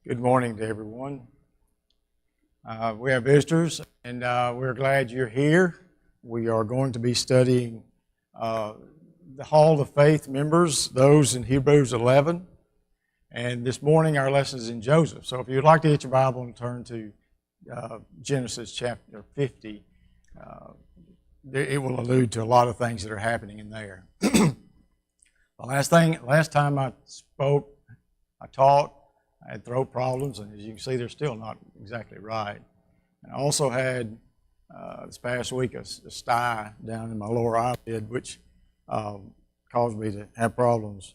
Good morning to everyone. We have visitors, and we're glad you're here. We are going to be studying the Hall of Faith members, those in Hebrews 11. And this morning our lesson is in Joseph. So if you'd like to get your Bible and turn to Genesis chapter 50, it will allude to a lot of things that are happening in there. The last time I spoke, I taught, I had throat problems, and as you can see, they're still not exactly right. And I also had, this past week, a sty down in my lower eyelid, which caused me to have problems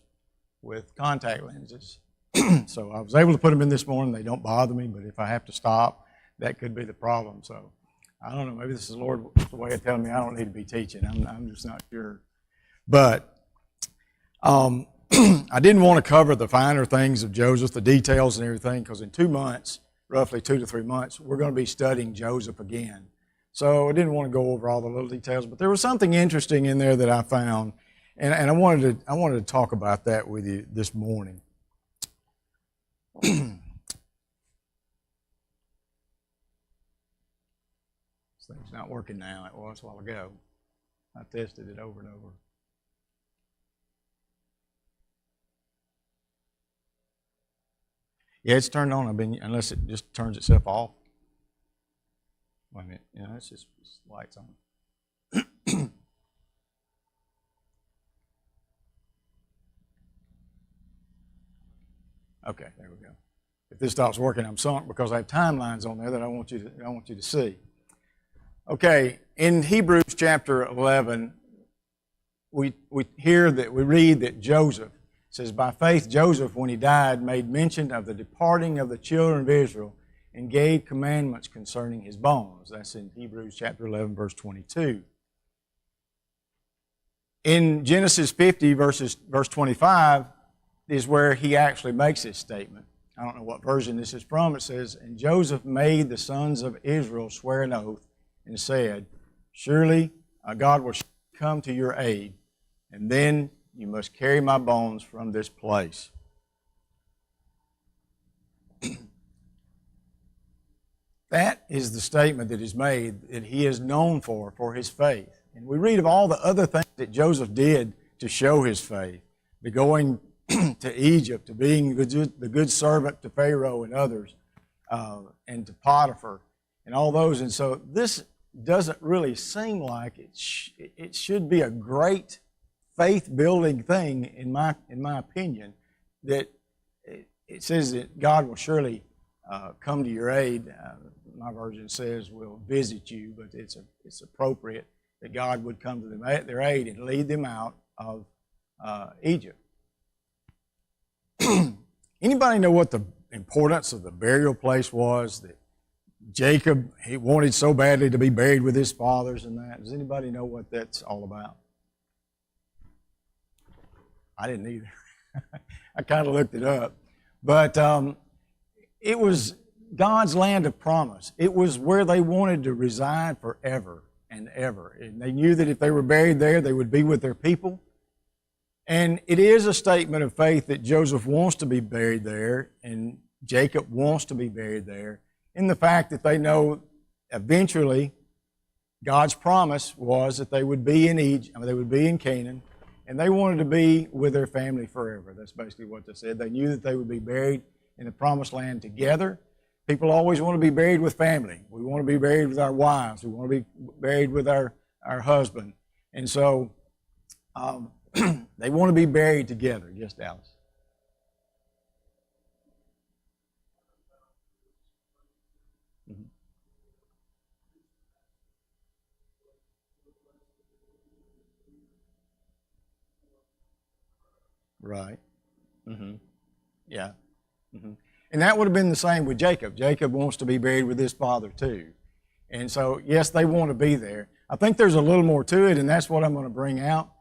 with contact lenses. So I was able to put them in this morning. They don't bother me, but if I have to stop, that could be the problem. So I don't know, maybe this is the Lord's way of telling me I don't need to be teaching. I'm just not sure. But I didn't want to cover the finer things of Joseph, the details and everything, because in 2 months, roughly 2 to 3 months, we're going to be studying Joseph again. So I didn't want to go over all the little details, but there was something interesting in there that I found, and I wanted to talk about that with you this morning. This thing's not working now. It was a while ago. I tested it over and over. Yeah, it's turned on. Unless it just turns itself off. Wait a minute. It's just lights on. Okay, there we go. If this stops working, I'm sunk because I have timelines on there that I want you to see. Okay, in Hebrews chapter 11, we read that Joseph, it says, by faith Joseph, when he died, made mention of the departing of the children of Israel and gave commandments concerning his bones. That's in Hebrews chapter 11, verse 22. In Genesis 50, verse 25, is where he actually makes this statement. I don't know what version this is from. It says, and Joseph made the sons of Israel swear an oath and said, surely God will come to your aid, and then you must carry my bones from this place. That is the statement that is made that he is known for his faith. And we read of all the other things that Joseph did to show his faith. The going to Egypt, to being the good servant to Pharaoh and others, and to Potiphar, and all those. And so this doesn't really seem like it should be a great faith-building thing, in my opinion, that it says that God will surely come to your aid. My version says will visit you, but it's appropriate that God would come to their aid and lead them out of Egypt. Anybody know what the importance of the burial place was? That Jacob, he wanted so badly to be buried with his fathers and that. Does anybody know what that's all about? I didn't either. I kind of looked it up. But it was God's land of promise. It was where they wanted to reside forever and ever. And they knew that if they were buried there, they would be with their people. And it is a statement of faith that Joseph wants to be buried there, and Jacob wants to be buried there, in the fact that they know eventually God's promise was that they would be in Egypt, they would be in Canaan, and they wanted to be with their family forever. That's basically what they said. They knew that they would be buried in the promised land together. People always want to be buried with family. We want to be buried with our wives. We want to be buried with our husband. And so they want to be buried together. Yes, Dallas? Mm-hmm. Right. Mm-hmm. Yeah. Mm-hmm. And that would have been the same with Jacob. Jacob wants to be buried with his father too. And so, yes, they want to be there. I think there's a little more to it, and that's what I'm going to bring out.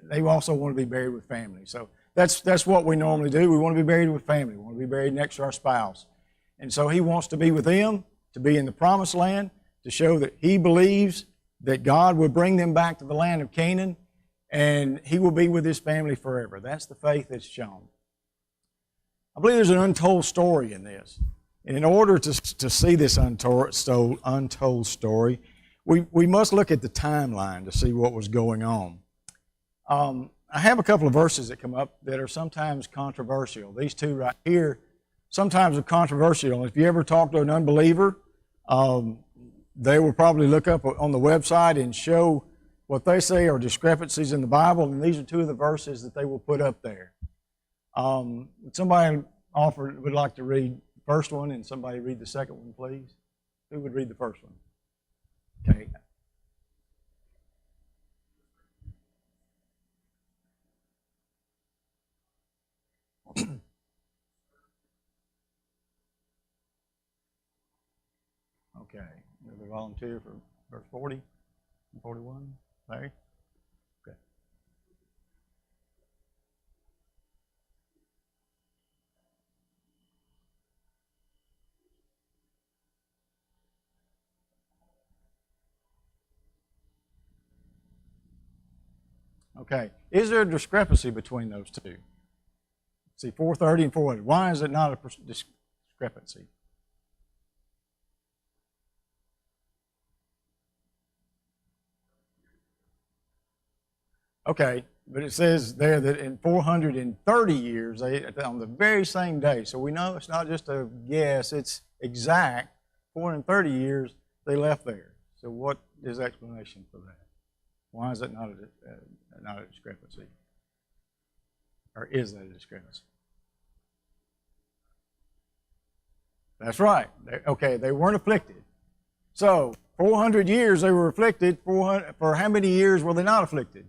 They also want to be buried with family. So that's what we normally do. We want to be buried with family. We want to be buried next to our spouse. And so he wants to be with them, to be in the promised land, to show that he believes that God will bring them back to the land of Canaan, and he will be with his family forever. That's the faith that's shown. I believe there's an untold story in this. And in order to see this untold story, we must look at the timeline to see what was going on. I have a couple of verses that come up that are sometimes controversial. These two right here sometimes are controversial. If you ever talk to an unbeliever, they will probably look up on the website and show what they say are discrepancies in the Bible, and these are two of the verses that they will put up there. Somebody would like to read the first one, and somebody read the second one, please. Who would read the first one? Okay. Okay. Another volunteer for verse 40 and 41. Larry? Okay. Okay. Is there a discrepancy between those two? See, 430 and 400. Why is it not a discrepancy? Okay, but it says there that in 430 years, on the very same day, so we know it's not just a guess, it's exact, 430 years they left there. So what is the explanation for that? Why is it not a discrepancy? Or is that a discrepancy? That's right. Okay, they weren't afflicted. So 400 years they were afflicted. For how many years were they not afflicted?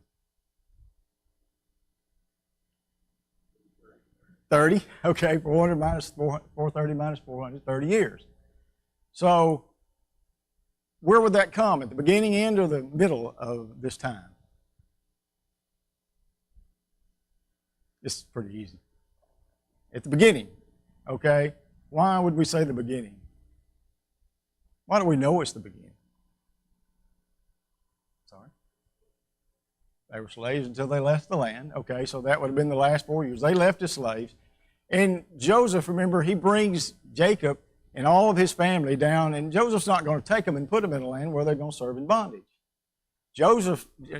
30. Okay, 400 minus 430 minus 400, 30 years. So where would that come? At the beginning, end, or the middle of this time? This is pretty easy. At the beginning, okay? Why would we say the beginning? Why do we know it's the beginning? Sorry? They were slaves until they left the land. Okay, so that would have been the last 4 years. They left as slaves. And Joseph, remember, he brings Jacob and all of his family down, and Joseph's not going to take them and put them in a land where they're going to serve in bondage.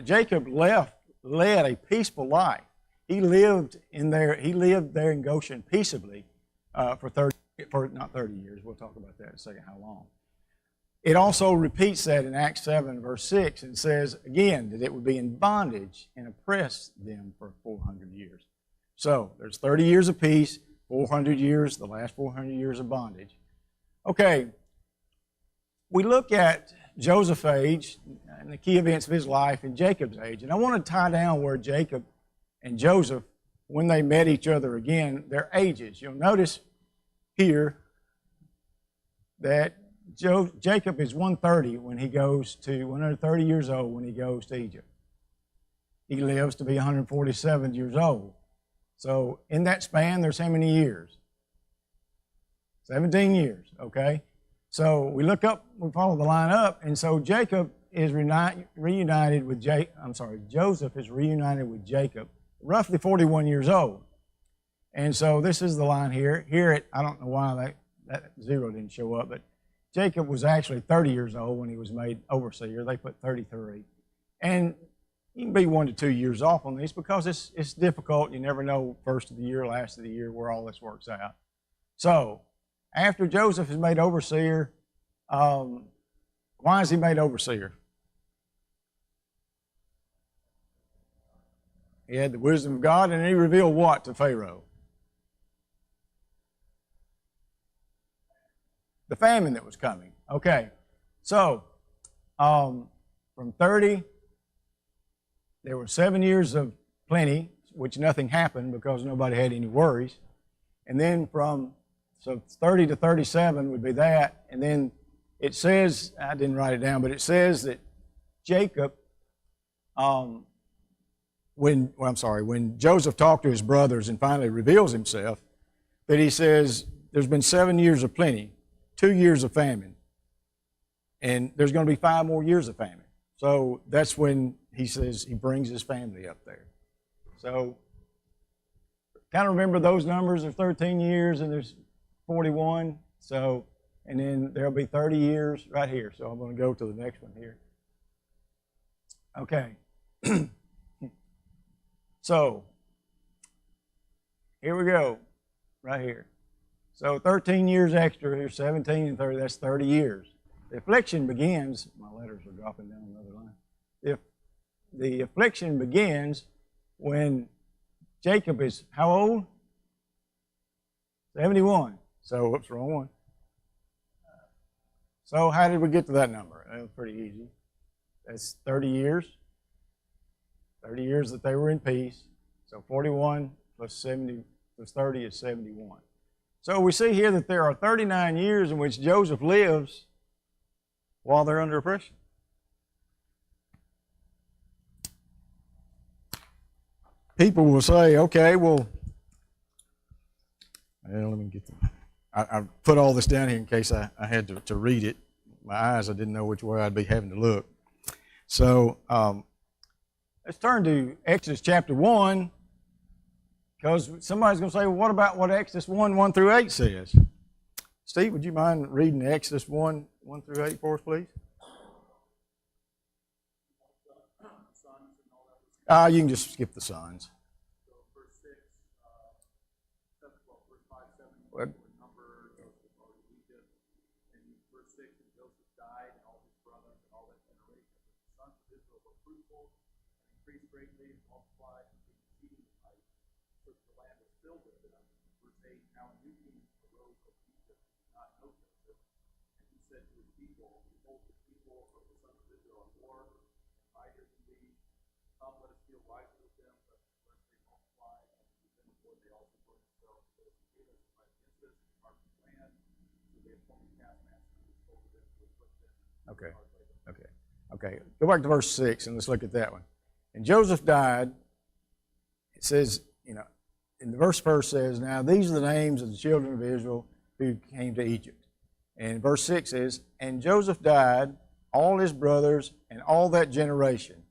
Jacob led a peaceful life. He lived there in Goshen peaceably for not 30 years. We'll talk about that in a second, how long. It also repeats that in Acts 7, verse 6, and says, again, that it would be in bondage and oppress them for 400 years. So, there's 30 years of peace, 400 years, the last 400 years of bondage. Okay, we look at Joseph's age and the key events of his life and Jacob's age. And I want to tie down where Jacob and Joseph, when they met each other again, their ages. You'll notice here that Jacob is 130 when he goes to 130 years old when he goes to Egypt. He lives to be 147 years old. So in that span, there's how many years? 17 years, okay? So we follow the line up, and so Joseph is reunited with Jacob, roughly 41 years old. And so this is the line here. I don't know why that zero didn't show up, but Jacob was actually 30 years old when he was made overseer. They put 33. And you can be 1 to 2 years off on these because it's difficult. You never know first of the year, last of the year, where all this works out. So, after Joseph is made overseer, why is he made overseer? He had the wisdom of God, and he revealed what to Pharaoh? The famine that was coming. Okay, so from 30, there were 7 years of plenty, which nothing happened because nobody had any worries. And then so 30 to 37 would be that. And then it says, I didn't write it down, but it says that Jacob, when Joseph talked to his brothers and finally reveals himself, that he says there's been 7 years of plenty, 2 years of famine, and there's going to be 5 more years of famine. So that's when he says he brings his family up there. So kind of remember those numbers. There's 13 years and there's 41. So, and then there'll be 30 years right here. So I'm going to go to the next one here. Okay. So, here we go, right here. So 13 years extra, here's 17 and 30, that's 30 years. The affliction begins, my letters are dropping down another line. If the affliction begins when Jacob is how old? 71. So, whoops, wrong one. So how did we get to that number? It was pretty easy. That's 30 years. 30 years that they were in peace. So 41 plus 70 plus 30 is 71. So we see here that there are 39 years in which Joseph lives while they're under oppression. People will say, okay, well, let me get them. I put all this down here in case I had to read it. My eyes, I didn't know which way I'd be having to look. So let's turn to Exodus chapter 1, because somebody's going to say, well, what about what Exodus 1, 1 through 8 says? Steve, would you mind reading Exodus 1, 1 through 8 for us, please? You can just skip the sons. What? Okay. Go back to verse 6 and let's look at that one. And Joseph died. It says, in the verse says, now these are the names of the children of Israel who came to Egypt. And verse 6 says, and Joseph died, all his brothers, and all that generation.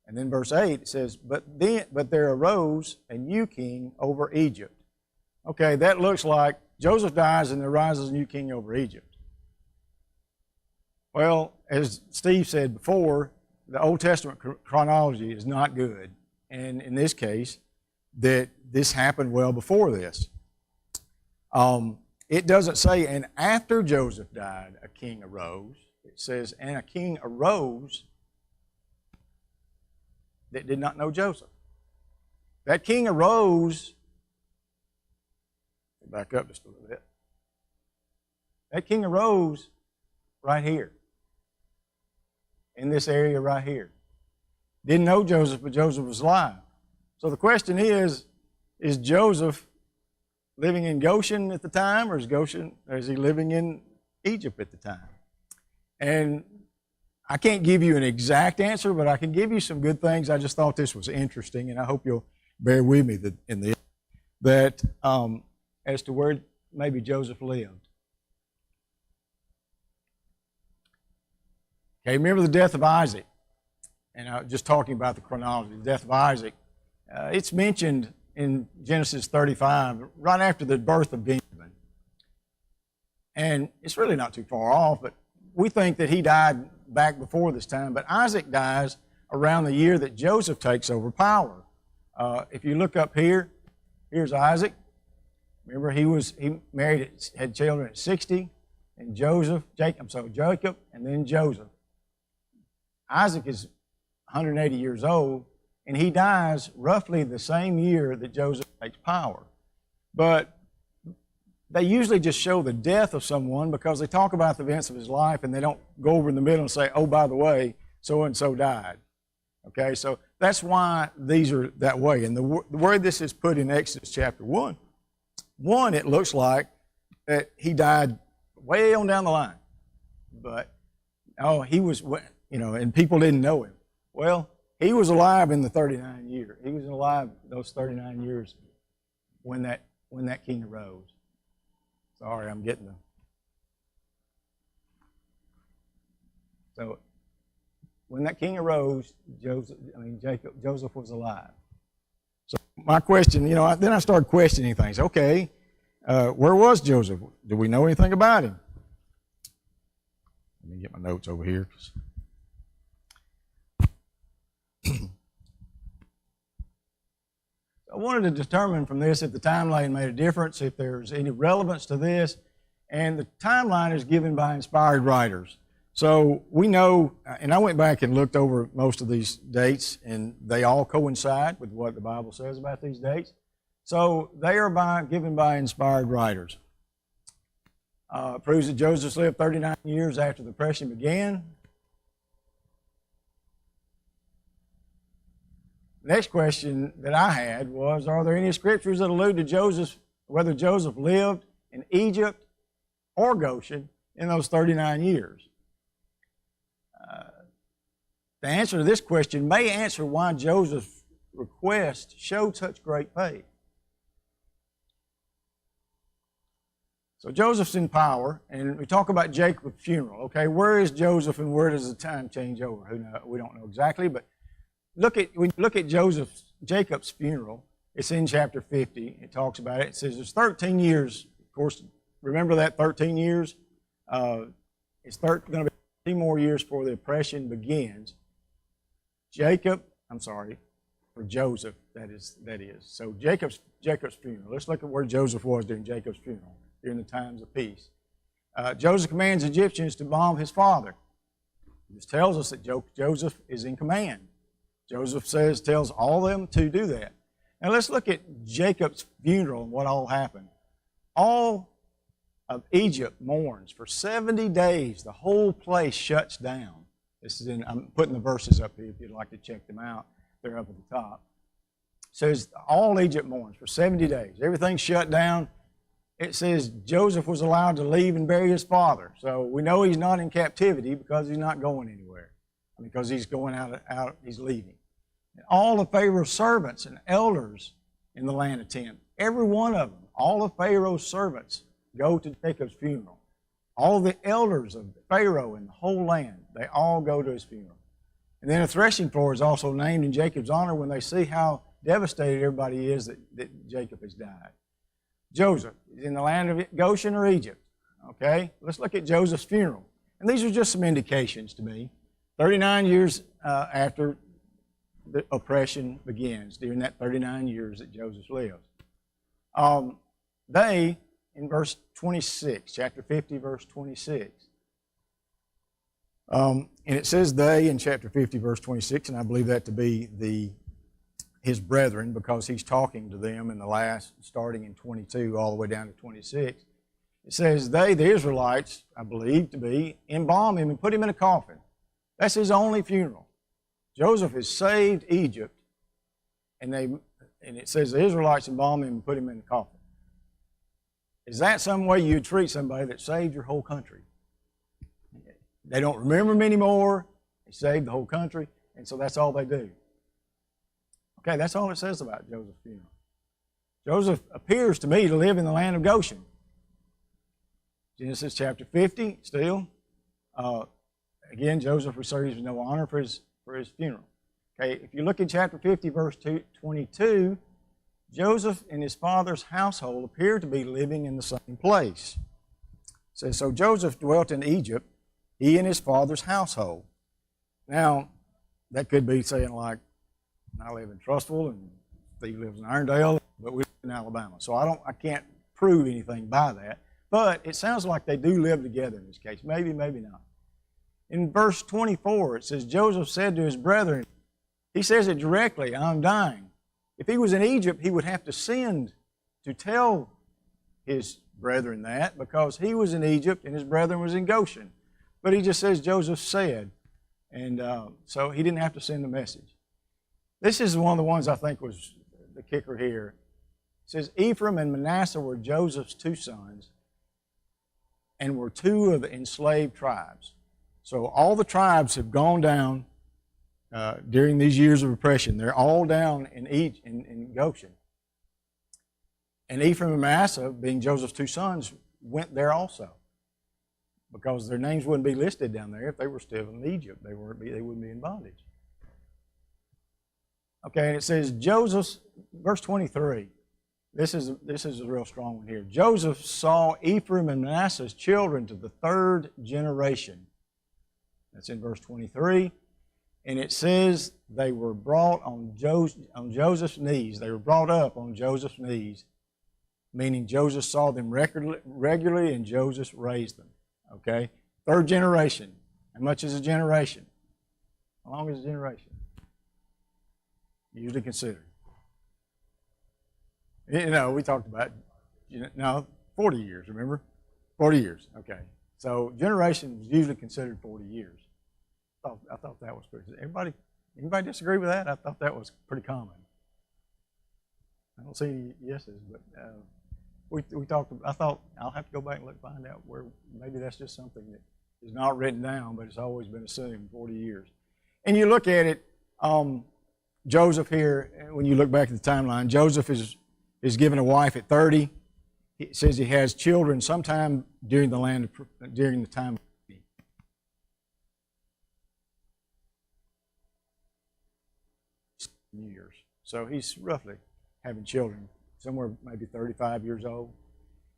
And then verse 8 it says, but there arose a new king over Egypt. Okay, that looks like Joseph dies and there arises a new king over Egypt. Well, as Steve said before, the Old Testament chronology is not good. And in this case, that this happened well before this. It doesn't say, and after Joseph died, a king arose. It says, and a king arose that did not know Joseph. That king arose, back up just a little bit. That king arose right here, in this area right here. Didn't know Joseph, but Joseph was alive. So the question is Joseph living in Goshen at the time, or is he living in Egypt at the time? And I can't give you an exact answer, but I can give you some good things. I just thought this was interesting, and I hope you'll bear with me in this, that as to where maybe Joseph lived. Okay, remember the death of Isaac. And just talking about the chronology, the death of Isaac. It's mentioned in Genesis 35, right after the birth of Benjamin. And it's really not too far off, but we think that he died back before this time. But Isaac dies around the year that Joseph takes over power. If you look up here, here's Isaac. Remember, he married, had children at 60, and Jacob, and then Joseph. Isaac is 180 years old, and he dies roughly the same year that Joseph takes power. But they usually just show the death of someone because they talk about the events of his life and they don't go over in the middle and say, oh, by the way, so-and-so died. Okay, so that's why these are that way. And the way this is put in Exodus chapter 1, it looks like that he died way on down the line. But, he was, and people didn't know him. Well, he was alive in the 39 years. He was alive those 39 years when that king arose. Sorry, I'm getting them. So when that king arose, Joseph was alive. So my question, then I started questioning things. Okay, where was Joseph? Do we know anything about him? Let me get my notes over here. I wanted to determine from this if the timeline made a difference, if there's any relevance to this. And the timeline is given by inspired writers. So we know, and I went back and looked over most of these dates, and they all coincide with what the Bible says about these dates. So they are given by inspired writers. It proves that Joseph lived 39 years after the oppression began. Next question that I had was, are there any scriptures that allude to Joseph, whether Joseph lived in Egypt or Goshen in those 39 years? The answer to this question may answer why Joseph's request showed such great faith. So Joseph's in power, and we talk about Jacob's funeral. Okay, where is Joseph and where does the time change over? We don't know exactly, but when you look at Jacob's funeral, it's in chapter 50. It talks about it. It says there's 13 years. Of course, remember that 13 years? It's going to be 13 more years before the oppression begins. For Joseph, that is. So Jacob's funeral. Let's look at where Joseph was during Jacob's funeral, during the times of peace. Joseph commands Egyptians to bomb his father. This tells us that Joseph is in command. Joseph tells all of them to do that. Now let's look at Jacob's funeral and what all happened. All of Egypt mourns for 70 days. The whole place shuts down. I'm putting the verses up here if you'd like to check them out. They're up at the top. It says all Egypt mourns for 70 days. Everything's shut down. It says Joseph was allowed to leave and bury his father. So we know he's not in captivity because he's not going anywhere. Because he's going out, he's leaving. And all of Pharaoh's servants and elders in the land attend. Every one of them, all of Pharaoh's servants go to Jacob's funeral. All the elders of Pharaoh in the whole land, they all go to his funeral. And then a threshing floor is also named in Jacob's honor when they see how devastated everybody is that Jacob has died. Joseph is in the land of Goshen or Egypt. Okay, let's look at Joseph's funeral. And these are just some indications to me. 39 years after the oppression begins, during that 39 years that Joseph lives. They, in verse 26, chapter 50, verse 26, and it says they in chapter 50, verse 26, and I believe that to be his brethren, because he's talking to them in the last, starting in 22 all the way down to 26. It says they, the Israelites, I believe to be, embalm him and put him in a coffin. That's his only funeral. Joseph has saved Egypt, and it says the Israelites embalm him and put him in a coffin. Is that some way you treat somebody that saved your whole country? They don't remember him anymore. He saved the whole country, and so that's all they do. Okay, that's all it says about Joseph's funeral. Joseph appears to me to live in the land of Goshen. Genesis chapter 50, still. Again, Joseph receives no honor for his funeral. Okay, if you look in chapter 50, verse 22, Joseph and his father's household appear to be living in the same place. It says, so Joseph dwelt in Egypt, he and his father's household. Now, that could be saying like, I live in Trustful and Steve lives in Irondale, but we live in Alabama. So I can't prove anything by that. But it sounds like they do live together in this case. Maybe, maybe not. In verse 24, it says, Joseph said to his brethren, he says it directly, I'm dying. If he was in Egypt, he would have to send to tell his brethren that, because he was in Egypt and his brethren was in Goshen. But he just says Joseph said, and so he didn't have to send the message. This is one of the ones I think was the kicker here. It says, Ephraim and Manasseh were Joseph's two sons and were two of the enslaved tribes. So all the tribes have gone down during these years of oppression. They're all down in Goshen. And Ephraim and Manasseh, being Joseph's two sons, went there also, because their names wouldn't be listed down there if they were still in Egypt. They wouldn't be in bondage. Okay, and it says Joseph, verse 23. This is a real strong one here. Joseph saw Ephraim and Manasseh's children to the third generation. That's in verse 23. And it says they were brought on Joseph's knees. They were brought up on Joseph's knees, meaning Joseph saw them regularly and Joseph raised them. Okay? Third generation. How much is a generation? How long is a generation? Usually considered. We talked about, 40 years, remember? 40 years, okay. So generation is usually considered 40 years. I thought that was pretty, anybody disagree with that? I thought that was pretty common. I don't see any yeses, but we talked, I thought, I'll have to go back and find out where, maybe that's just something that is not written down, but it's always been assumed, 40 years. And you look at it, Joseph here, when you look back at the timeline, Joseph is given a wife at 30. It says he has children sometime during the time of years. So he's roughly having children, somewhere maybe 35 years old.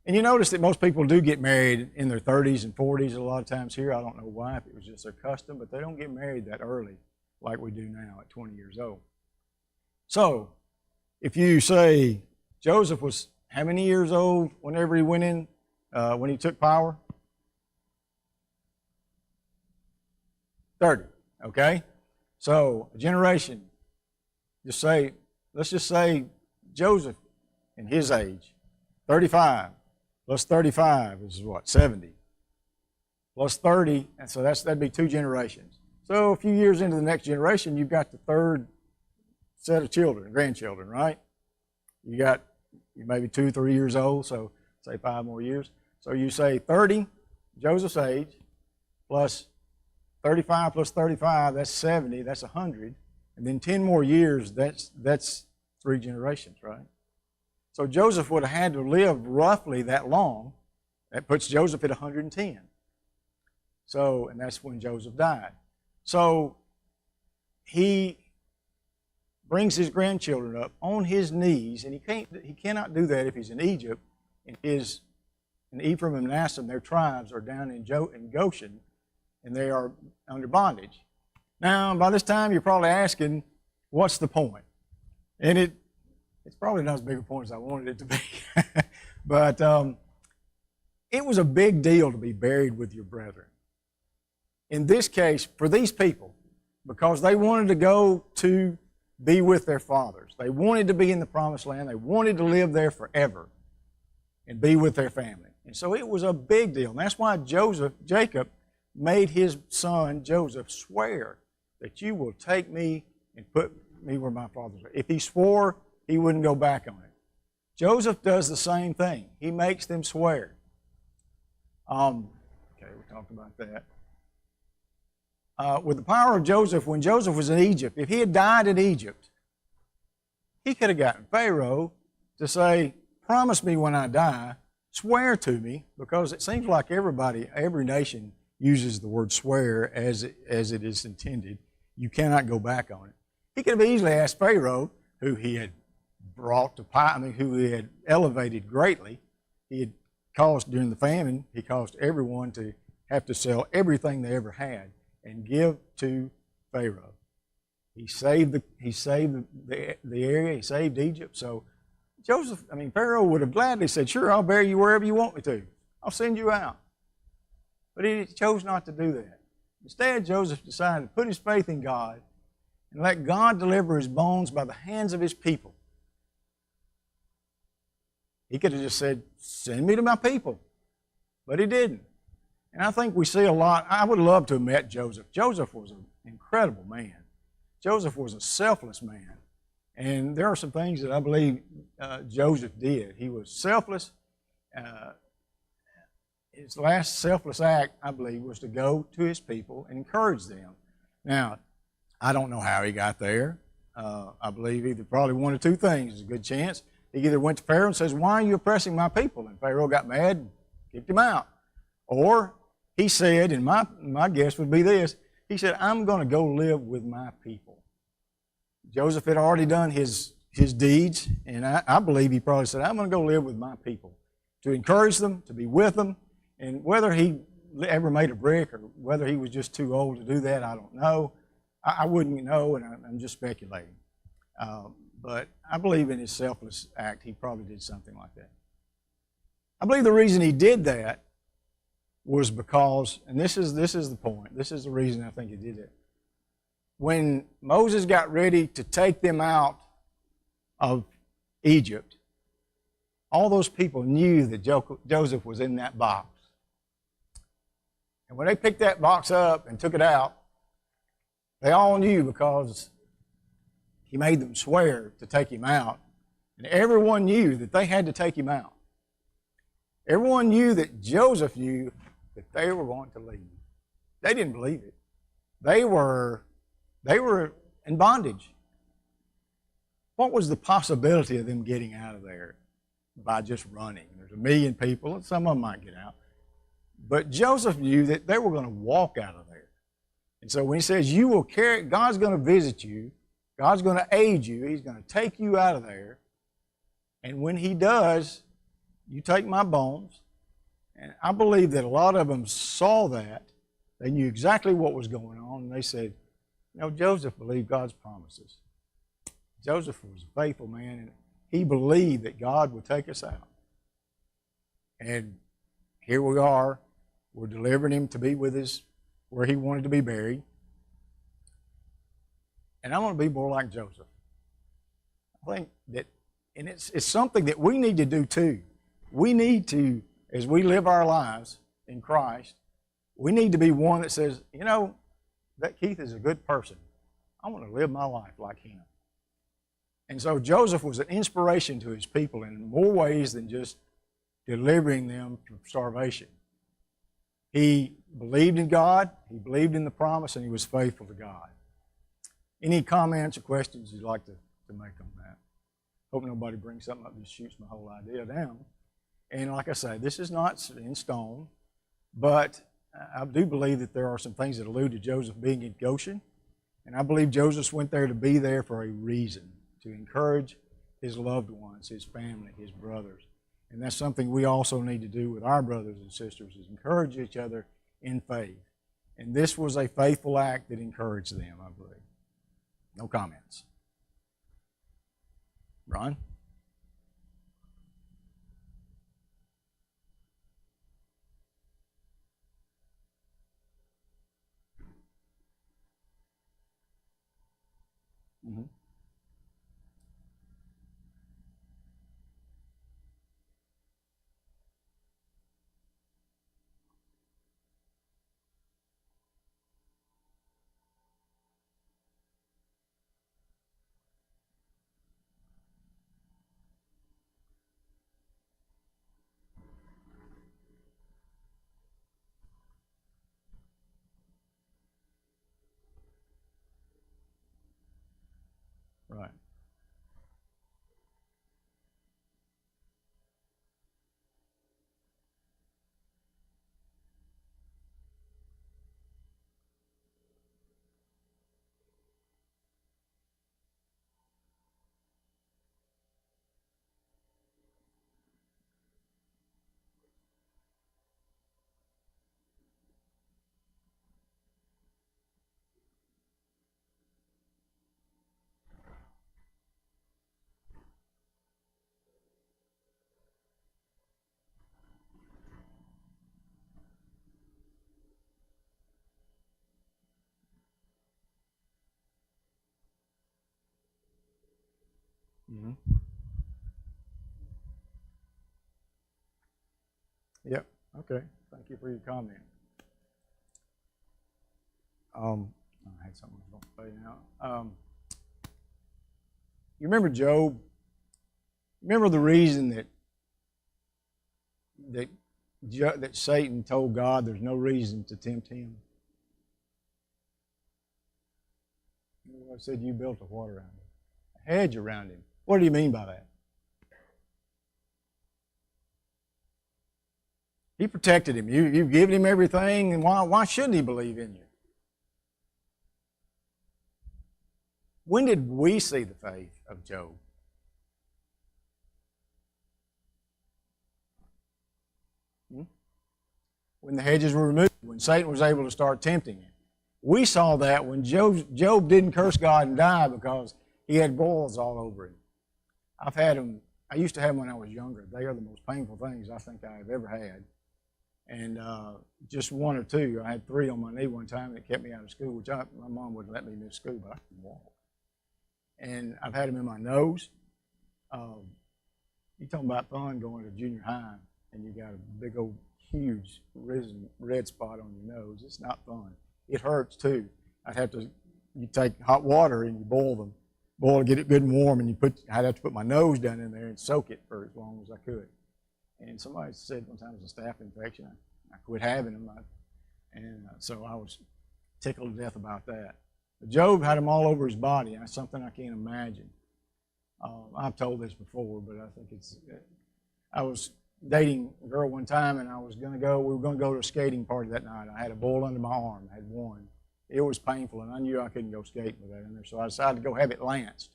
And you notice that most people do get married in their 30s and 40s a lot of times here. I don't know why, if it was just their custom, but they don't get married that early like we do now at 20 years old. So, if you say Joseph was how many years old whenever he went in, when he took power? 30, okay? So, a generation, let's just say Joseph in his age, 35 plus 35 is what, 70? Plus 30, and so that'd be 2 generations. So a few years into the next generation, you've got the third set of children, grandchildren, right? You may be 2, 3 years old, so say 5 more years. So you say 30, Joseph's age, plus 35 plus 35, that's 70, that's 100. And then 10 more years, that's 3 generations, right? So Joseph would have had to live roughly that long. That puts Joseph at 110. So, and that's when Joseph died. So he brings his grandchildren up on his knees, and he cannot do that if he's in Egypt. And Ephraim and Manasseh, their tribes are down in Goshen, and they are under bondage. Now, by this time, you're probably asking, what's the point? And it's probably not as big a point as I wanted it to be. But it was a big deal to be buried with your brethren. In this case, for these people, because they wanted to go to be with their fathers. They wanted to be in the promised land. They wanted to live there forever and be with their family. And so it was a big deal. And that's why Jacob made his son Joseph swear that you will take me and put me where my fathers are. If he swore, he wouldn't go back on it. Joseph does the same thing. He makes them swear. Okay, we talked about that. With the power of Joseph, when Joseph was in Egypt, if he had died in Egypt, he could have gotten Pharaoh to say, promise me when I die, swear to me, because it seems like every nation uses the word swear as it is intended. You cannot go back on it. He could have easily asked Pharaoh, who he had brought to power, who he had elevated greatly. He had caused, during the famine, he caused everyone to have to sell everything they ever had and give to Pharaoh. He saved the area, he saved Egypt. So Pharaoh would have gladly said, sure, I'll bury you wherever you want me to. I'll send you out. But he chose not to do that. Instead, Joseph decided to put his faith in God and let God deliver his bones by the hands of his people. He could have just said, send me to my people. But he didn't. And I think we see a lot. I would love to have met Joseph. Joseph was an incredible man. Joseph was a selfless man. And there are some things that I believe Joseph did. He was selfless. His last selfless act, I believe, was to go to his people and encourage them. Now, I don't know how he got there. I believe either probably one or two things. There's a good chance. He either went to Pharaoh and says, why are you oppressing my people? And Pharaoh got mad and kicked him out. Or he said, and my guess would be this, he said, I'm going to go live with my people. Joseph had already done his deeds, and I believe he probably said, I'm going to go live with my people, to encourage them, to be with them. And whether he ever made a brick or whether he was just too old to do that, I don't know. I wouldn't know, and I'm just speculating. But I believe in his selfless act, he probably did something like that. I believe the reason he did that was because, and this is the point, this is the reason I think he did it. When Moses got ready to take them out of Egypt, all those people knew that Joseph was in that box. And when they picked that box up and took it out, they all knew because he made them swear to take him out. And everyone knew that they had to take him out. Everyone knew that Joseph knew that they were going to leave. They didn't believe it. They were in bondage. What was the possibility of them getting out of there by just running? There's 1 million people, and some of them might get out. But Joseph knew that they were going to walk out of there. And so when he says, you will carry, God's going to visit you, God's going to aid you, he's going to take you out of there. And when he does, you take my bones. And I believe that a lot of them saw that. They knew exactly what was going on, and they said, Joseph believed God's promises. Joseph was a faithful man, and he believed that God would take us out. And here we are. We're delivering him to be with us where he wanted to be buried. And I want to be more like Joseph. I think that, and it's something that we need to do too. We need to, as we live our lives in Christ, we need to be one that says, that Keith is a good person. I want to live my life like him. And so Joseph was an inspiration to his people in more ways than just delivering them from starvation. He believed in God, he believed in the promise, and he was faithful to God. Any comments or questions you'd like to make on that? Hope nobody brings something up and just shoots my whole idea down. And like I say, this is not in stone, but I do believe that there are some things that allude to Joseph being in Goshen. And I believe Joseph went there to be there for a reason, to encourage his loved ones, his family, his brothers. And that's something we also need to do with our brothers and sisters, is encourage each other in faith. And this was a faithful act that encouraged them, I believe. No comments. Ron? Mm-hmm. Right. Mm-hmm. Yep. Okay. Thank you for your comment. I had something I was going to say now. You remember Job? Remember the reason that Satan told God there's no reason to tempt him? I said you built a what around him? A hedge around him. What do you mean by that? He protected him. You've given him everything, and why shouldn't he believe in you? When did we see the faith of Job? When the hedges were removed, when Satan was able to start tempting him. We saw that when Job didn't curse God and die because he had boils all over him. I've had them, I used to have them when I was younger. They are the most painful things I think I have ever had. And just one or two. I had 3 on my knee one time, and it kept me out of school, which my mom wouldn't let me miss school, but I couldn't walk. And I've had them in my nose. You're talking about fun going to junior high, and you got a big old, huge red spot on your nose. It's not fun. It hurts too. You take hot water and you boil to get it good and warm, and I'd have to put my nose down in there and soak it for as long as I could. And somebody said one time it was a staph infection. I quit having them, so I was tickled to death about that. But Job had them all over his body. That's something I can't imagine. I've told this before, but I think I was dating a girl one time, and we were going to go to a skating party that night. I had a boil under my arm. I had one. It was painful, and I knew I couldn't go skating with that in there, so I decided to go have it lanced.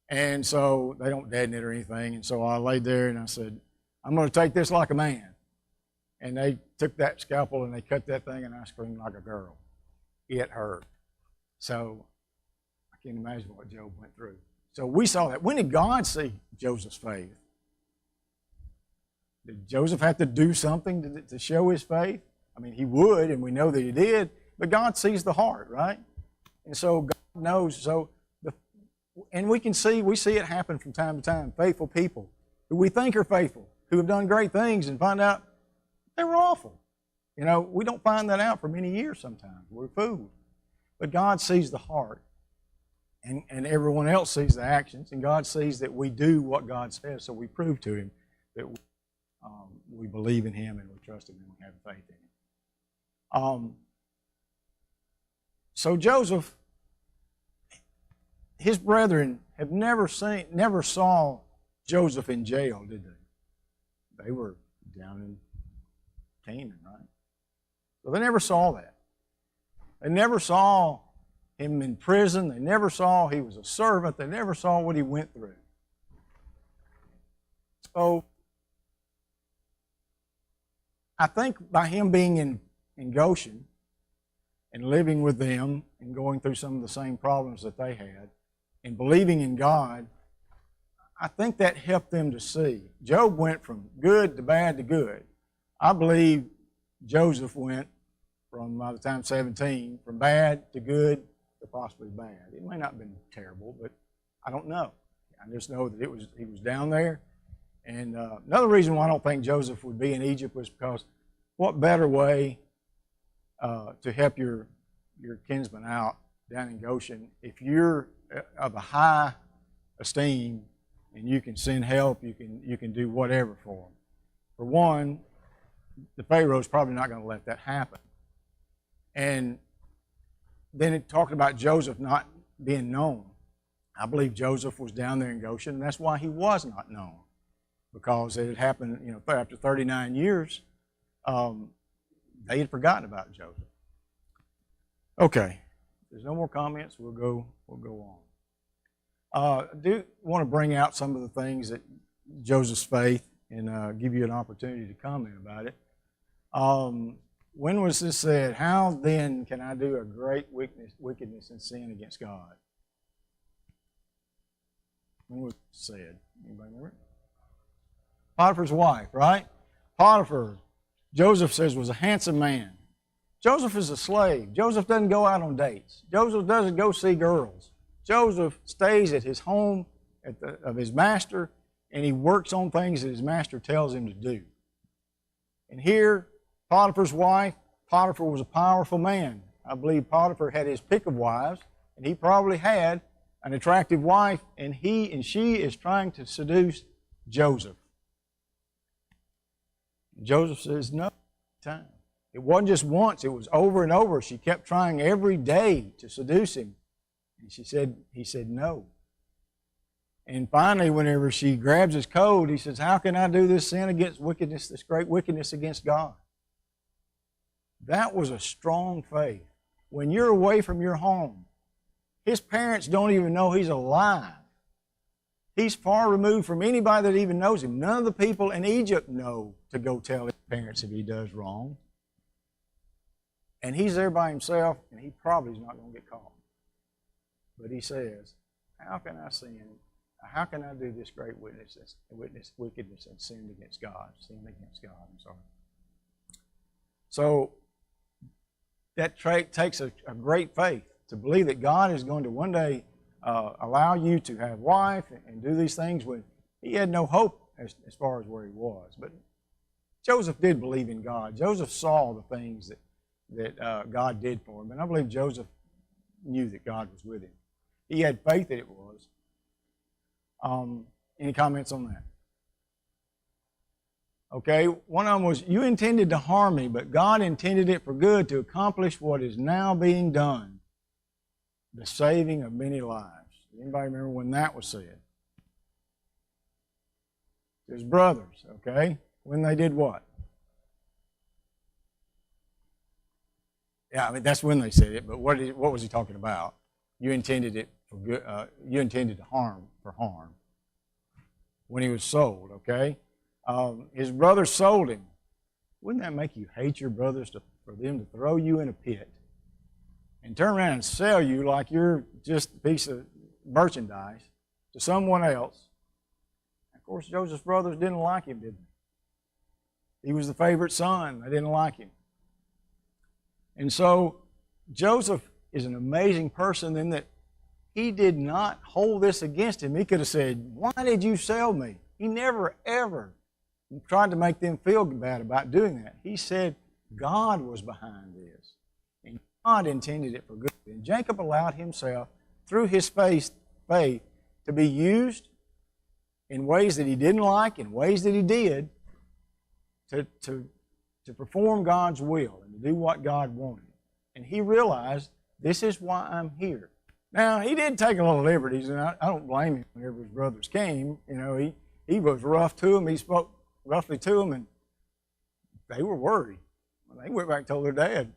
And so they don't deaden it or anything, and so I laid there and I said, I'm going to take this like a man. And they took that scalpel and they cut that thing, and I screamed like a girl. It hurt. So I can't imagine what Job went through. So we saw that. When did God see Joseph's faith? Did Joseph have to do something to show his faith? I mean, he would, and we know that he did, but God sees the heart, right? And so God knows. And we see it happen from time to time. Faithful people who we think are faithful, who have done great things, and find out they were awful. You know, we don't find that out for many years sometimes. We're fooled. But God sees the heart, and everyone else sees the actions, and God sees that we do what God says, so we prove to Him that we believe in Him and we trust Him and we have faith in Him. So Joseph, his brethren have never saw Joseph in jail, did they? They were down in Canaan, right? So they never saw that. They never saw him in prison. They never saw he was a servant. They never saw what he went through. So I think by him being in Goshen and living with them and going through some of the same problems that they had and believing in God, I think that helped them to see. Job went from good to bad to good. I believe Joseph went from, by the time 17, from bad to good to possibly bad. It may not have been terrible, but I don't know. I just know that he was down there. And another reason why I don't think Joseph would be in Egypt was because what better way to help your kinsman out down in Goshen if you're of a high esteem and you can send help, you can do whatever for them. For one, the Pharaoh's probably not going to let that happen. And then it talked about Joseph not being known. I believe Joseph was down there in Goshen, and that's why he was not known. Because it had happened, after 39 years, they had forgotten about Joseph. Okay, if there's no more comments, we'll go on. I do want to bring out some of the things that Joseph's faith and give you an opportunity to comment about it. When was this said? How then can I do a great wickedness and sin against God? When was it said? Anybody remember? Potiphar's wife, right? Potiphar, Joseph says, was a handsome man. Joseph is a slave. Joseph doesn't go out on dates. Joseph doesn't go see girls. Joseph stays at his home of his master, and he works on things that his master tells him to do. And here, Potiphar's wife, Potiphar was a powerful man. I believe Potiphar had his pick of wives, and he probably had an attractive wife, and she is trying to seduce Joseph. Joseph says, no, time. It wasn't just once, it was over and over. She kept trying every day to seduce him. And he said no. And finally, whenever she grabs his coat, he says, how can I do this sin against wickedness, this great wickedness against God? That was a strong faith. When you're away from your home, His parents don't even know he's alive. He's far removed from anybody that even knows him. None of the people in Egypt know to go tell his parents if he does wrong. And he's there by himself, and he probably is not going to get caught. But he says, how can I sin? How can I do this great witness wickedness and sin against God? Sin against God, I'm sorry. So that takes a great faith to believe that God is going to one day allow you to have wife and do these things when he had no hope as far as where he was. But Joseph did believe in God. Joseph saw the things that God did for him. And I believe Joseph knew that God was with him. He had faith that it was. Any comments on that? Okay, one of them was, you intended to harm me, but God intended it for good to accomplish what is now being done, the saving of many lives. Anybody remember when that was said? His brothers, okay? When they did what? Yeah, I mean, that's when they said it, but what was he talking about? You intended it for good, you intended to harm for harm. When he was sold, okay? His brothers sold him. Wouldn't that make you hate your brothers for them to throw you in a pit and turn around and sell you like you're just a piece of merchandise to someone else? Of course, Joseph's brothers didn't like him, did they? He was the favorite son. They didn't like him. And so Joseph is an amazing person in that he did not hold this against him. He could have said, why did you sell me? He never, ever tried to make them feel bad about doing that. He said God was behind this. And God intended it for good. And Jacob allowed himself, through his faith, to be used in ways that he didn't like, in ways that he did, to perform God's will and to do what God wanted. And he realized, this is why I'm here. Now, he did take a little liberties, and I don't blame him whenever his brothers came. You know, he was rough to them. He spoke roughly to them, and they were worried. Well, they went back and told their dad,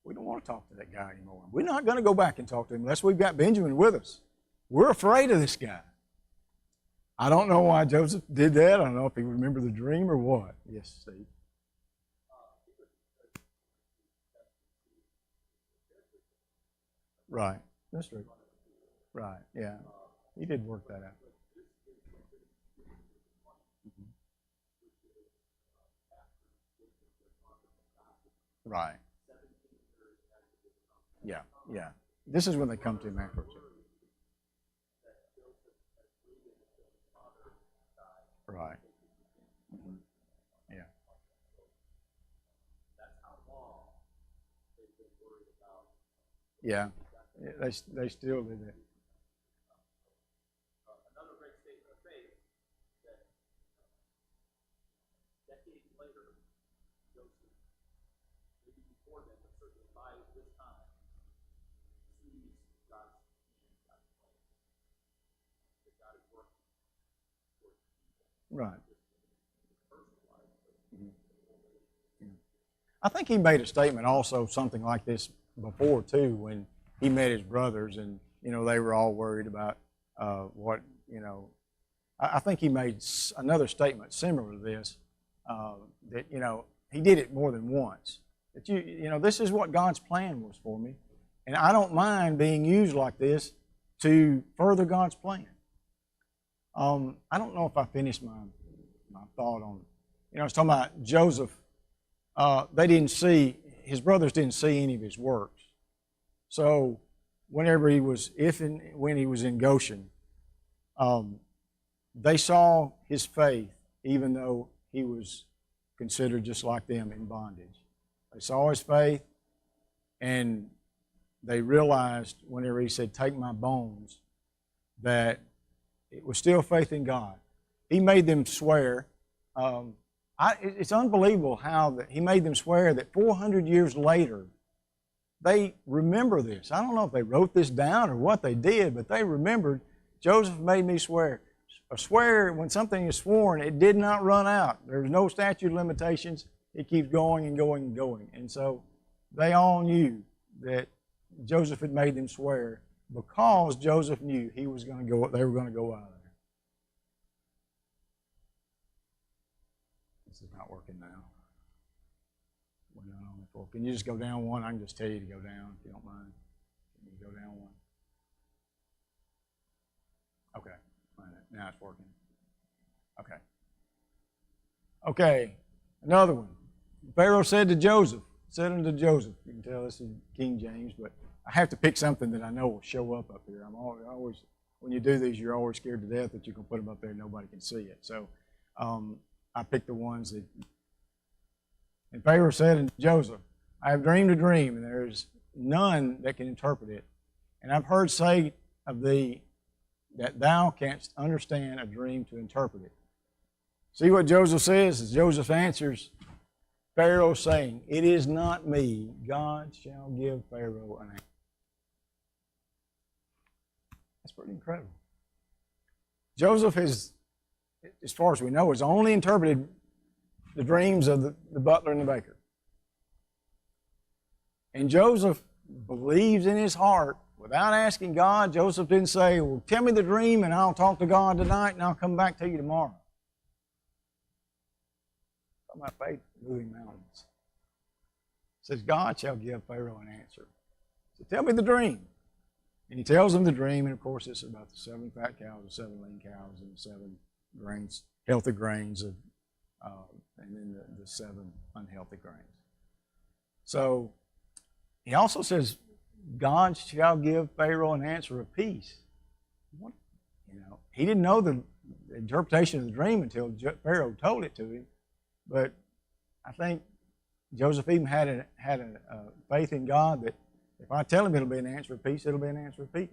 we don't want to talk to that guy anymore. We're not going to go back and talk to him unless we've got Benjamin with us. We're afraid of this guy. I don't know why Joseph did that. I don't know if he remembered the dream or what. Yes, Steve. Right. That's true. Right, yeah. He did work that out. Right. Yeah, yeah. This is when they come to him afterwards. Right. Mhm. Yeah. Yeah. They still do that. Right. Mhm. I think he made a statement also, something like this before too, when he met his brothers, and they were all worried about what. I think he made another statement similar to this, that he did it more than once. That this is what God's plan was for me, and I don't mind being used like this to further God's plan. I don't know if I finished my thought on. I was talking about Joseph. His brothers didn't see any of his works. So whenever when he was in Goshen, they saw his faith, even though he was considered just like them in bondage. They saw his faith, and they realized whenever he said, take my bones, that it was still faith in God. He made them swear. It's unbelievable how that he made them swear that 400 years later, they remember this. I don't know if they wrote this down or what they did, but they remembered, Joseph made me swear. A swear, when something is sworn, it did not run out. There's no statute of limitations. It keeps going and going and going. And so they all knew that Joseph had made them swear because Joseph knew he was going to go, they were going to go out of there. This is not working now. Can you just go down one? I can just tell you to go down if you don't mind. Can you go down one? Okay, now it's working. Okay. Okay, another one. Pharaoh said unto Joseph, you can tell this is King James, but I have to pick something that I know will show up here. I'm always when you do these, you're always scared to death that you can put them up there and nobody can see it. So I picked the ones that. And Pharaoh said unto Joseph, I have dreamed a dream, and there is none that can interpret it. And I've heard say of thee that thou canst understand a dream to interpret it. See what Joseph says? As Joseph answers Pharaoh, saying, It is not me. God shall give Pharaoh an answer. That's pretty incredible. Joseph has, as far as we know, has only interpreted the dreams of the butler and the baker. And Joseph believes in his heart, without asking God. Joseph didn't say, well, tell me the dream and I'll talk to God tonight and I'll come back to you tomorrow. Talking about faith moving mountains. It says, God shall give Pharaoh an answer. So tell me the dream. And he tells him the dream, and of course it's about the 7 fat cows, the 7 lean cows, and the 7 grains, healthy grains, and then the 7 unhealthy grains. So he also says, God shall give Pharaoh an answer of peace. What? He didn't know the interpretation of the dream until Pharaoh told it to him. But I think Joseph even had a faith in God that if I tell him it'll be an answer of peace, it'll be an answer of peace.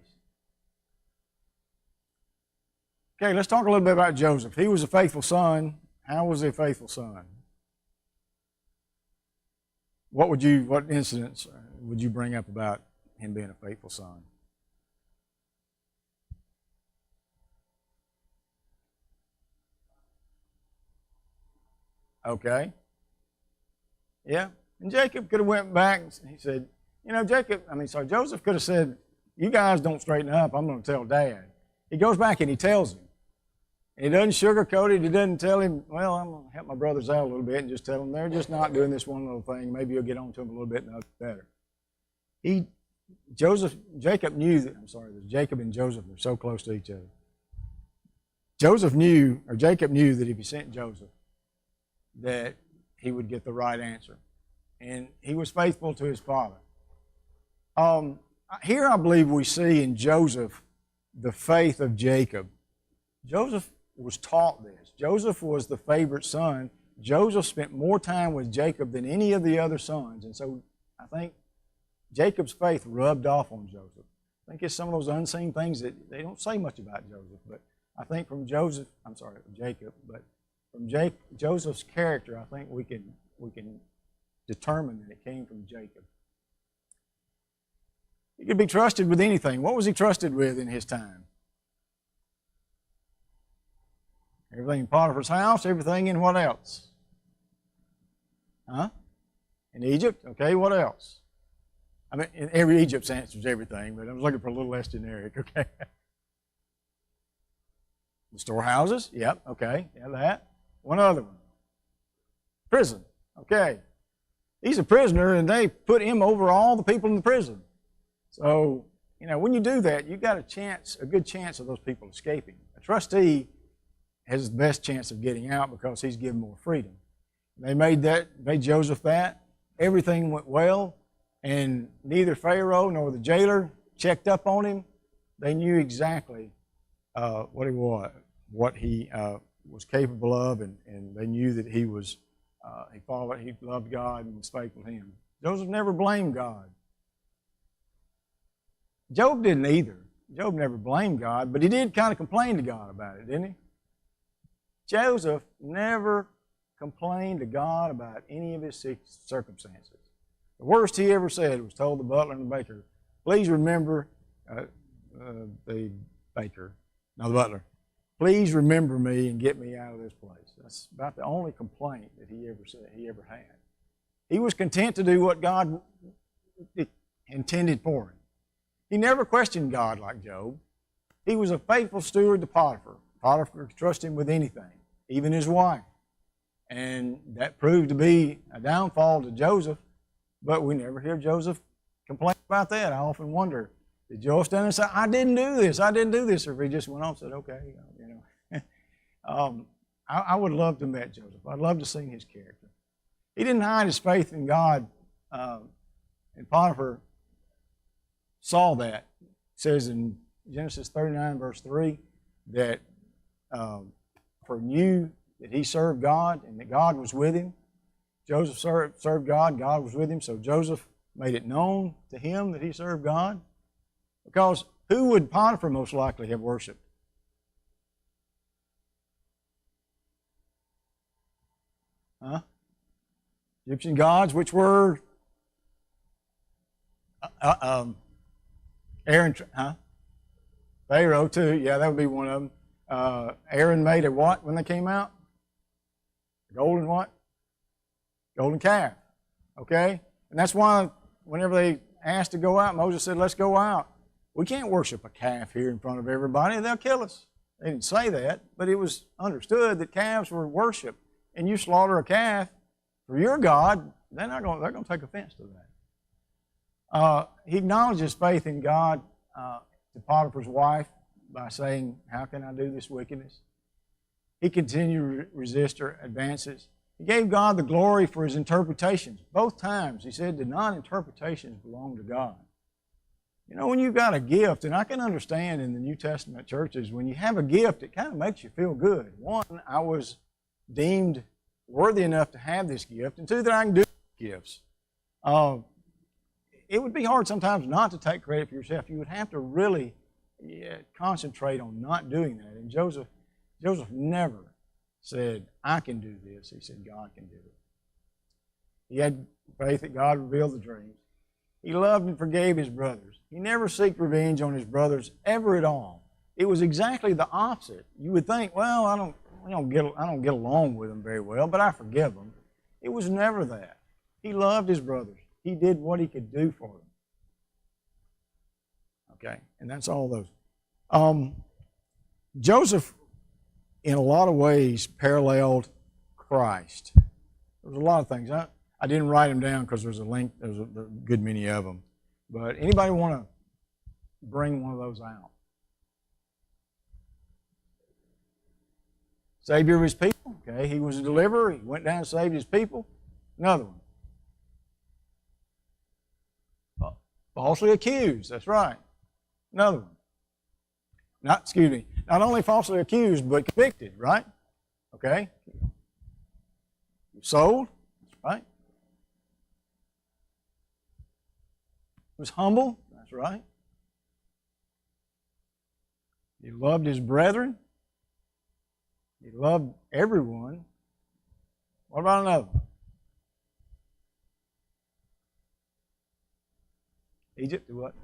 Okay, let's talk a little bit about Joseph. He was a faithful son. How was he a faithful son? What incidents would you bring up about him being a faithful son? Okay. Yeah. And Jacob could have went back and he said, Joseph could have said, you guys don't straighten up, I'm going to tell Dad. He goes back and he tells him. And he doesn't sugarcoat it. He doesn't tell him, well, I'm going to help my brothers out a little bit and just tell them they're just not doing this one little thing. Maybe you'll get on to them a little bit and they'll be better. Jacob and Joseph are so close to each other. Jacob knew that if he sent Joseph, that he would get the right answer. And he was faithful to his father. Here I believe we see in Joseph the faith of Jacob. Joseph was taught this. Joseph was the favorite son. Joseph spent more time with Jacob than any of the other sons. And so I think Jacob's faith rubbed off on Joseph. I think it's some of those unseen things that they don't say much about Joseph. But I think from Jacob, but from Joseph's character, I think we can determine that it came from Jacob. He could be trusted with anything. What was he trusted with in his time? Everything in Potiphar's house, everything in what else? In Egypt? Okay, what else? Every Egypt's answers everything, but I was looking for a little less generic, okay? The storehouses? Yep, okay, yeah, that. One other one. Prison, okay. He's a prisoner, and they put him over all the people in the prison. So, when you do that, you've got a good chance of those people escaping. A trustee has the best chance of getting out because he's given more freedom. They made Joseph that. Everything went well, and neither Pharaoh nor the jailer checked up on him. They knew exactly what he was capable of, and they knew that he loved God and was faithful to him. Joseph never blamed God. Job didn't either. Job never blamed God, but he did kind of complain to God about it, didn't he? Joseph never complained to God about any of his circumstances. The worst he ever said was told the butler and the baker, please remember, the butler, please remember me and get me out of this place. That's about the only complaint that he ever had. He was content to do what God intended for him. He never questioned God like Job. He was a faithful steward to Potiphar. Potiphar could trust him with anything, even his wife. And that proved to be a downfall to Joseph, but we never hear Joseph complain about that. I often wonder, did Joseph stand and say, I didn't do this, or if he just went on and said, okay, I would love to have met Joseph. I'd love to see his character. He didn't hide his faith in God, and Potiphar saw that. It says in Genesis 39, verse 3, that Potiphar knew that he served God and that God was with him. Joseph served God, God was with him, so Joseph made it known to him that he served God. Because who would Potiphar most likely have worshipped? Egyptian gods, which were Aaron, Pharaoh too. Yeah, that would be one of them. Aaron made a what when they came out? A golden what? Golden calf. Okay? And that's why whenever they asked to go out, Moses said, let's go out. We can't worship a calf here in front of everybody. They'll kill us. They didn't say that, but it was understood that calves were worshiped. And you slaughter a calf for your God, they're going to take offense to that. He acknowledged his faith in God to Potiphar's wife by saying, how can I do this wickedness? He continued to resist her advances. He gave God the glory for his interpretations. Both times he said that non-interpretations belong to God. You know, when you've got a gift, and I can understand in the New Testament churches, when you have a gift, it kind of makes you feel good. One, I was deemed worthy enough to have this gift, and two, that I can do gifts. It would be hard sometimes not to take credit for yourself. You would have to really concentrate on not doing that. And Joseph never said, I can do this. He said, God can do it. He had faith that God revealed the dreams. He loved and forgave his brothers. He never sought revenge on his brothers ever at all. It was exactly the opposite. You would think, well, I don't get along with them very well, but I forgive them. It was never that. He loved his brothers. He did what he could do for them. Okay, and that's all those. Joseph, in a lot of ways, paralleled Christ. There was a lot of things. I didn't write them down because there's a good many of them. But anybody want to bring one of those out? Savior of his people. Okay, he was a deliverer. He went down and saved his people. Another one. Falsely accused. That's right. Another one. Not only falsely accused, but convicted, right? Okay. Sold. That's right. He was humble. That's right. He loved his brethren. He loved everyone. What about another one? Egypt, what?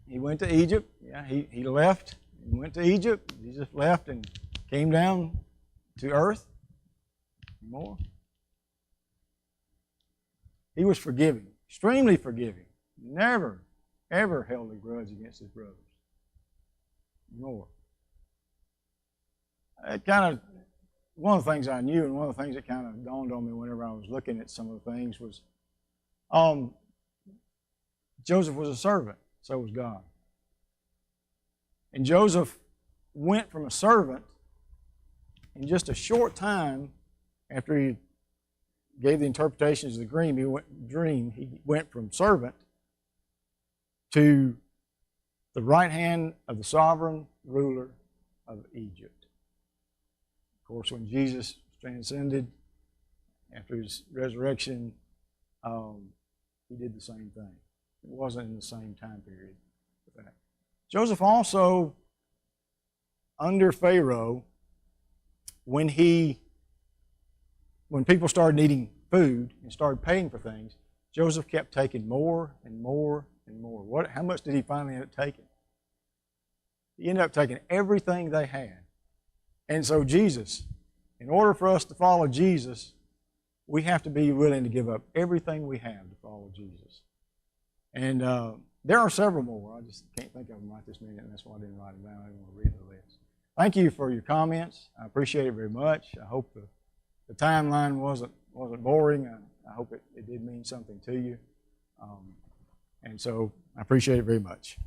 He went to Egypt. Yeah, he left and went to Egypt. He just left and came down to earth. More. He was forgiving, extremely forgiving. Never, ever held a grudge against his brothers. More. It kind of, one of the things I knew and one of the things that kind of dawned on me whenever I was looking at some of the things was, Joseph was a servant, so was God. And Joseph went from a servant in just a short time after he gave the interpretations of the dream, he went from servant to the right hand of the sovereign ruler of Egypt. Of course, when Jesus transcended after his resurrection, he did the same thing. It wasn't in the same time period with that. Joseph also, under Pharaoh, when people started needing food and started paying for things, Joseph kept taking more and more and more. How much did he finally end up taking? He ended up taking everything they had. And so Jesus, in order for us to follow Jesus, we have to be willing to give up everything we have to follow Jesus. And There are several more. I just can't think of them right this minute, and that's why I didn't write them down. I didn't want to read the list. Thank you for your comments. I appreciate it very much. I hope the timeline wasn't boring. I hope it did mean something to you. And so I appreciate it very much.